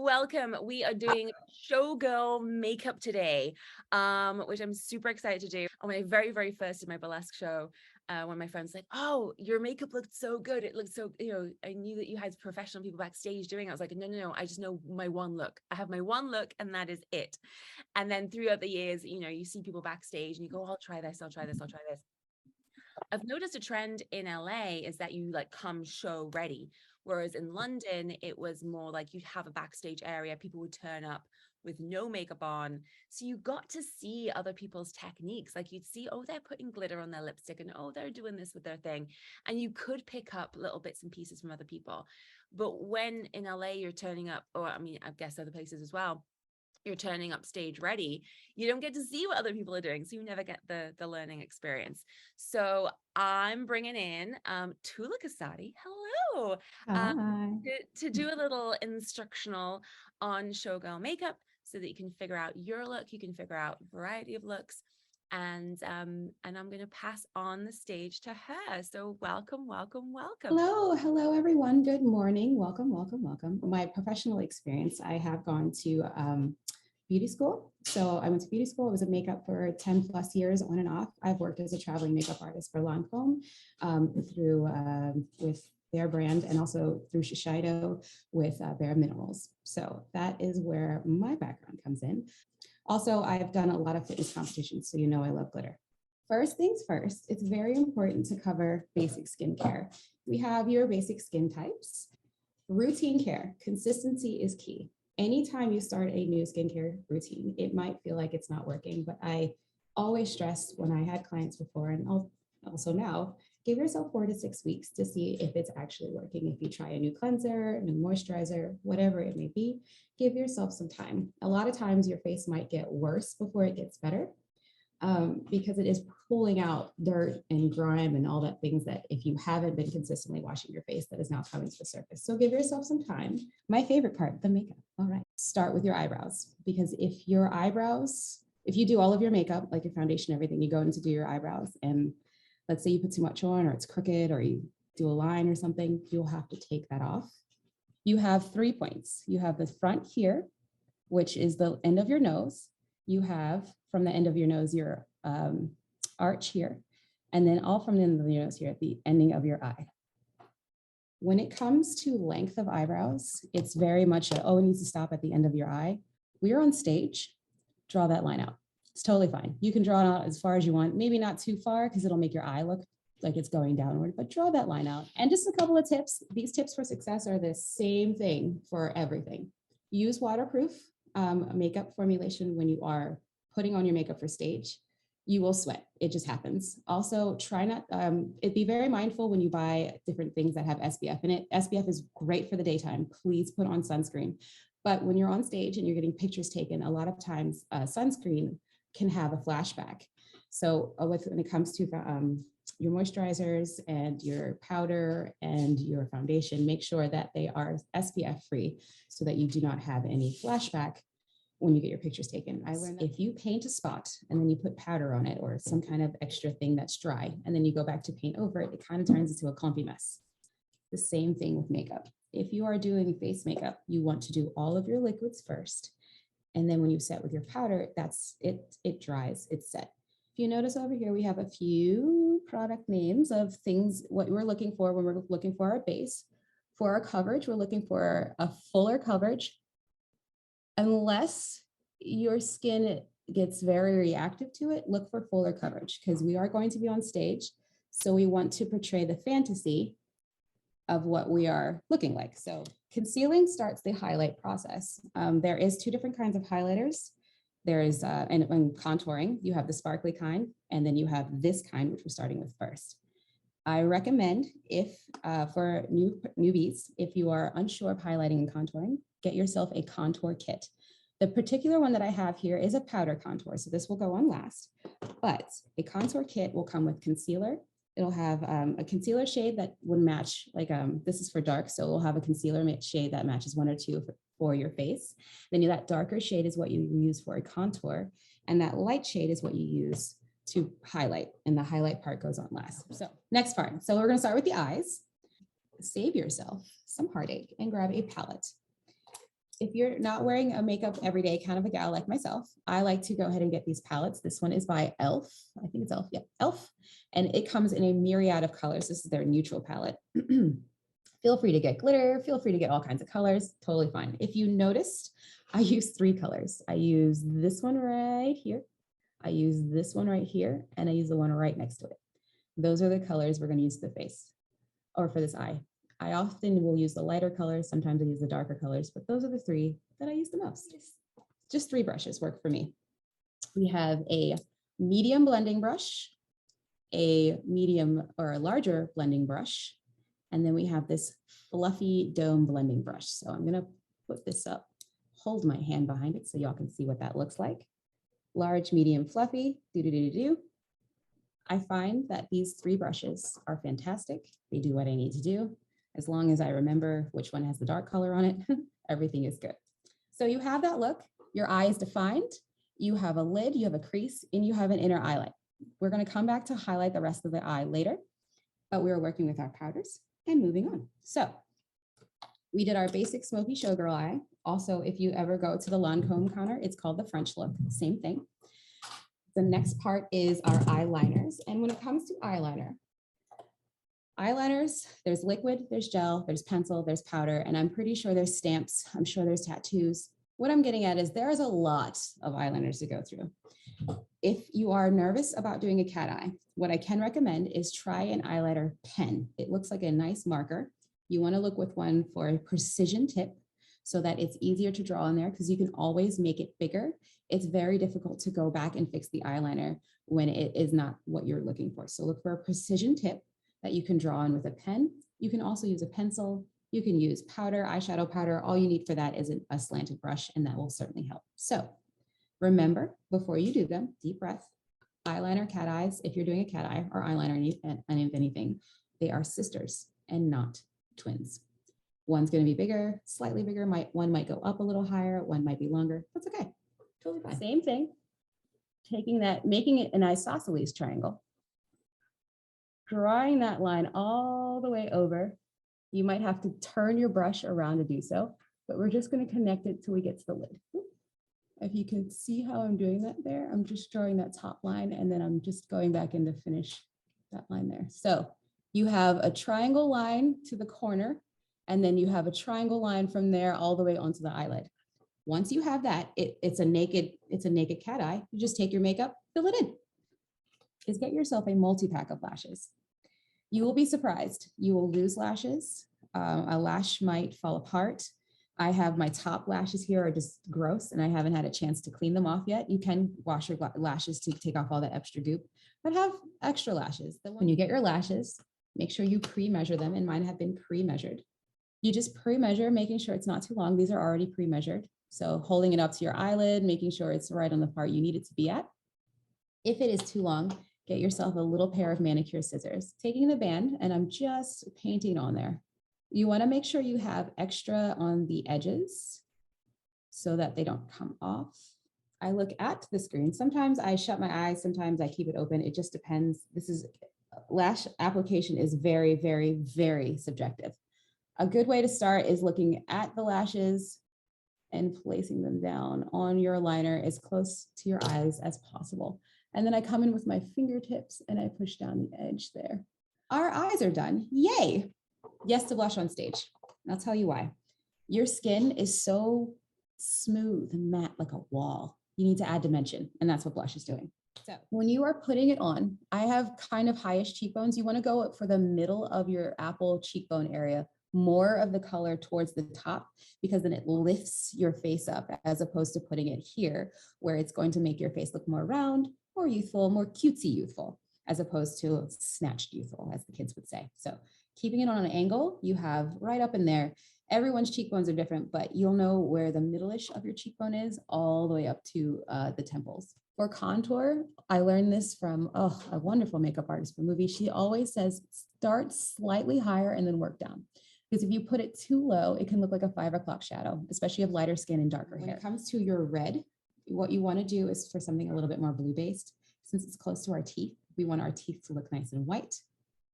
welcome. We are doing Showgirl makeup today, which I'm super excited to do. On my very first in my burlesque show, one of my friends like, "Oh, your makeup looked so good. It looked so, I knew that you had professional people backstage doing it." I was like, no, I just know my one look. I have my one look and that is it. And then throughout the years, you see people backstage and you go, "I'll try this, I'll try this, I'll try this." I've noticed a trend in LA is that you like come show ready. Whereas in London, it was more like you'd have a backstage area, people would turn up with no makeup on. So you got to see other people's techniques. Like you'd see, oh, they're putting glitter on their lipstick and oh, they're doing this with their thing. And you could pick up little bits and pieces from other people. But when in LA you're turning up, or I mean, I guess other places as well, you're turning up stage ready, you don't get to see what other people are doing, so you never get the learning experience. So I'm bringing in Tula Casati, hello, Hi. to do a little instructional on showgirl makeup so that you can figure out your look, you can figure out a variety of looks, and I'm going to pass on the stage to her. So welcome. Hello, everyone. Good morning. Welcome. My professional experience, I have gone to beauty school. So I went to beauty school. I was in makeup for 10 plus years on and off. I've worked as a traveling makeup artist for Lancome through with their brand and also through Shiseido with Bare Minerals. So that is where my background comes in. Also, I've done a lot of fitness competitions, so I love glitter. First things first, it's very important to cover basic skincare. We have your basic skin types. Routine care, consistency is key. Anytime you start a new skincare routine, it might feel like it's not working, but I always stress when I had clients before and also now, give yourself 4 to 6 weeks to see if it's actually working. If you try a new cleanser, a new moisturizer, whatever it may be, give yourself some time. A lot of times your face might get worse before it gets better. Because it is pulling out dirt and grime and all that things that if you haven't been consistently washing your face, that is now coming to the surface. So give yourself some time. My favorite part, the makeup. All right, start with your eyebrows, because if you do all of your makeup, like your foundation, everything, you go in to do your eyebrows, and let's say you put too much on or it's crooked or you do a line or something, you'll have to take that off. You have 3 points. You have the front here, which is the end of your nose. You have from the end of your nose, your arch here, and then all from the end of your nose here at the ending of your eye. When it comes to length of eyebrows, it's very much it needs to stop at the end of your eye. We are on stage, draw that line out. It's totally fine. You can draw it out as far as you want, maybe not too far because it'll make your eye look like it's going downward, but draw that line out. And just a couple of tips. These tips for success are the same thing for everything. Use waterproof makeup formulation when you are putting on your makeup for stage. You will sweat. It just happens. Also, try not, be very mindful when you buy different things that have SPF in it. SPF is great for the daytime. Please put on sunscreen. But when you're on stage and you're getting pictures taken, a lot of times sunscreen can have a flashback. So when it comes to your moisturizers and your powder and your foundation, make sure that they are SPF free so that you do not have any flashback when you get your pictures taken. I learned that if you paint a spot and then you put powder on it or some kind of extra thing that's dry, and then you go back to paint over it, it kind of turns into a clumpy mess. The same thing with makeup. If you are doing face makeup, you want to do all of your liquids first. And then when you set with your powder, that's it, it dries, it's set. If you notice over here, we have a few product names of things, what we're looking for when we're looking for our base. For our coverage, we're looking for a fuller coverage. Unless your skin gets very reactive to it, look for fuller coverage because we are going to be on stage. So we want to portray the fantasy of what we are looking like. So concealing starts the highlight process. There is 2 different kinds of highlighters. There is, and contouring, you have the sparkly kind, and then you have this kind, which we're starting with first. I recommend for newbies, if you are unsure of highlighting and contouring, get yourself a contour kit. The particular one that I have here is a powder contour, so this will go on last, but a contour kit will come with concealer. It'll have a concealer shade that would match, like this is for dark, so we'll have a concealer shade that matches 1 or 2 for your face. Then that darker shade is what you use for a contour, and that light shade is what you use to highlight, and the highlight part goes on last. So next part. So we're gonna start with the eyes. Save yourself some heartache and grab a palette. if you're not wearing a makeup every day, kind of a gal like myself, I like to go ahead and get these palettes. This one is by Elf. I think it's Elf. Yeah, Elf. And it comes in a myriad of colors. This is their neutral palette. Feel free to get glitter. Feel free to get all kinds of colors. Totally fine. If you noticed, I use 3 colors. I use this one right here. I use this one right here. And I use the one right next to it. Those are the colors we're going to use for the face or for this eye. I often will use the lighter colors. Sometimes I use the darker colors, but those are the 3 that I use the most. Just 3 brushes work for me. We have a medium blending brush, a medium or a larger blending brush, and then we have this fluffy dome blending brush. So I'm going to put this up, hold my hand behind it so y'all can see what that looks like. Large, medium, fluffy, do-do-do-do-do. I find that these 3 brushes are fantastic. They do what I need to do. As long as I remember which one has the dark color on it, everything is good. So you have that look, your eye is defined, you have a lid, you have a crease, and you have an inner eyelet. We're going to come back to highlight the rest of the eye later, but we are working with our powders and moving on. So we did our basic smoky showgirl eye. Also, if you ever go to the Lancome counter, it's called the French look, same thing. The next part is our eyeliners. And when it comes to eyeliners, there's liquid, there's gel, there's pencil, there's powder, and I'm pretty sure there's stamps. I'm sure there's tattoos. What I'm getting at is there's a lot of eyeliners to go through. If you are nervous about doing a cat eye, what I can recommend is try an eyeliner pen. It looks like a nice marker. You want to look with one for a precision tip so that it's easier to draw in there because you can always make it bigger. It's very difficult to go back and fix the eyeliner when it is not what you're looking for. So look for a precision tip that you can draw in with a pen. You can also use a pencil. You can use powder, eyeshadow powder. All you need for that is a slanted brush, and that will certainly help. So remember, before you do them, deep breath, eyeliner, cat eyes. If you're doing a cat eye or eyeliner, and if anything, they are sisters and not twins. One's going to be bigger, slightly bigger. One might go up a little higher. One might be longer. That's okay. Totally fine. Same thing. Taking that, making it an isosceles triangle, drawing that line all the way over. You might have to turn your brush around to do so, but we're just going to connect it till we get to the lid. If you can see how I'm doing that there, I'm just drawing that top line and then I'm just going back in to finish that line there. So you have a triangle line to the corner, and then you have a triangle line from there all the way onto the eyelid. Once you have that, it's a naked cat eye. You just take your makeup, fill it in. Is get yourself a multi-pack of lashes. You will be surprised. You will lose lashes. A lash might fall apart. I have my top lashes here are just gross and I haven't had a chance to clean them off yet. You can wash your lashes to take off all that extra goop, but have extra lashes. Then when you get your lashes, make sure you pre-measure them, and mine have been pre-measured. You just pre-measure, making sure it's not too long. These are already pre-measured. So holding it up to your eyelid, making sure it's right on the part you need it to be at. If it is too long, get yourself a little pair of manicure scissors. Taking the band, and I'm just painting on there. You want to make sure you have extra on the edges so that they don't come off. I look at the screen. Sometimes I shut my eyes, sometimes I keep it open. It just depends. Lash application is very, very, very subjective. A good way to start is looking at the lashes and placing them down on your liner as close to your eyes as possible. And then I come in with my fingertips and I push down the edge there. Our eyes are done. Yay. Yes to blush on stage. I'll tell you why. Your skin is so smooth and matte like a wall. You need to add dimension, and that's what blush is doing. So when you are putting it on, I have kind of highish cheekbones. You want to go for the middle of your apple cheekbone area, more of the color towards the top, because then it lifts your face up as opposed to putting it here where it's going to make your face look more round, more youthful, more cutesy youthful, as opposed to snatched youthful, as the kids would say. So keeping it on an angle, you have right up in there. Everyone's cheekbones are different, but you'll know where the middle-ish of your cheekbone is all the way up to the temples. For contour, I learned this from a wonderful makeup artist from movie. She always says, start slightly higher and then work down. Because if you put it too low, it can look like a 5 o'clock shadow, especially if you have lighter skin and darker hair. When it comes to your red, what you want to do is for something a little bit more blue-based. Since it's close to our teeth, we want our teeth to look nice and white.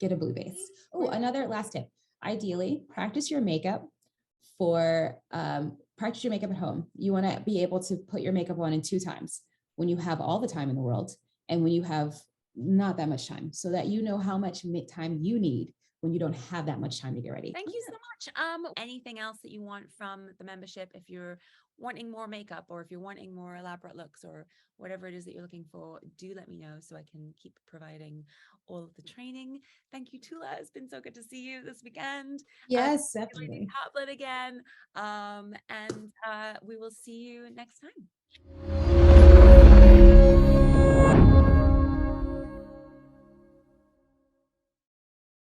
Get a blue base. Oh, another last tip. Ideally, practice your makeup for practice your makeup at home. You want to be able to put your makeup on in 2 times when you have all the time in the world and when you have not that much time, so that you know how much time you need when you don't have that much time to get ready. Thank you so much. Anything else that you want from the membership? If you're wanting more makeup, or if you're wanting more elaborate looks, or whatever it is that you're looking for, do let me know so I can keep providing all of the training. Thank you, Tula. It's been so good to see you this weekend. Yes, definitely. Tablet again. And we will see you next time.